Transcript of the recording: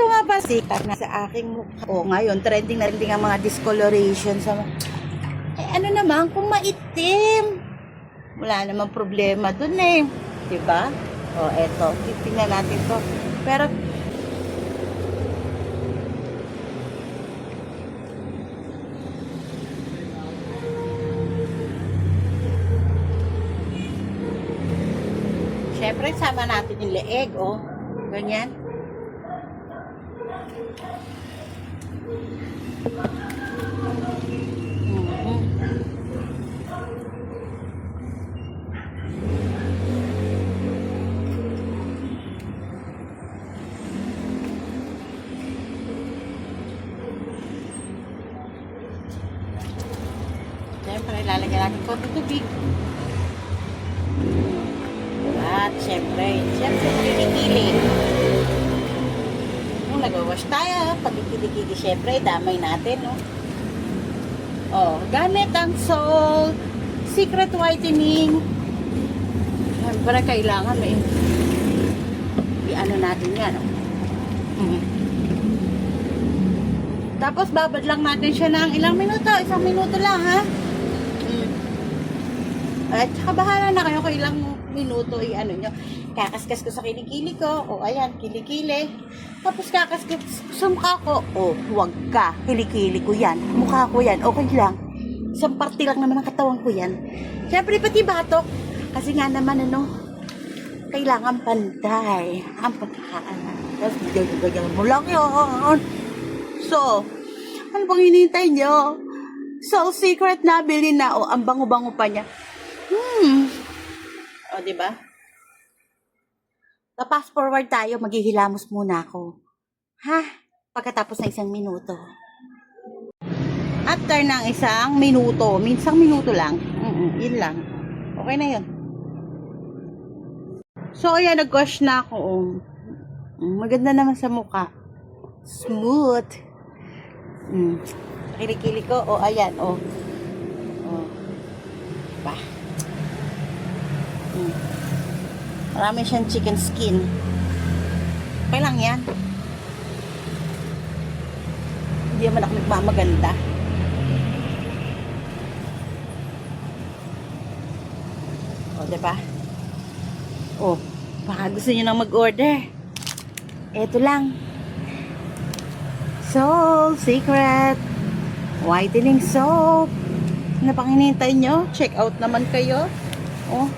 ito nga pa, sikat na sa aking mukha. O, ngayon, trending na rin ang mga discoloration sa ano naman, kung maitim. Wala namang problema dun eh. Diba? O, eto. Tingnan natin to. Pero, syempre, sama natin yung leeg, oh. Ganyan. Siyempre, lalagyan natin konti tubig. At siyempre, kilikili. Nung nag-wash tayo, pag kilikili, siyempre, damay natin, no? Oh, gamit ang Sol Secret Whitening. Siyempre, kailangan may i-ano natin yan, no? Tapos, babad lang natin siya ng ilang minuto. 1 minuto lang, ha? At saka bahala na kayo kung ilang minuto i-ano nyo. Kakaskas ko sa kilikili ko. O, ayan, kilikili. Tapos kakaskas sa mukha ko. O, huwag ka. Kilikili ko yan. Mukha ko yan. Okay lang. Isang parte lang naman ang katawan ko yan. Siyempre, pati batok. Kasi nga naman, ano, kailangan pantay. Ang pagkakaan. Tapos, ganyan mo lang yun. So, ano bang hinihintay nyo? Soul Secret na, bilhin na. O, ang bango-bango pa niya. O, diba? Pa-fast forward tayo, maghihilamos muna ako. Ha? Pagkatapos ng 1 minuto. After ng 1 minuto, minsang minuto lang. Yun lang. Okay na yun. So, ayan, nag-wash na ako. Maganda naman sa mukha. Smooth. Kilikili ko. O, ayan, o. O. Ba. Marami siyang chicken skin. Okay lang yan. Hindi naman ako nagmamaganda. O, diba? O, baka gusto nyo nang mag-order. Eto lang. Soul Secret Whitening Soap. Ano pang hinihintay nyo? Check out naman kayo. Oh.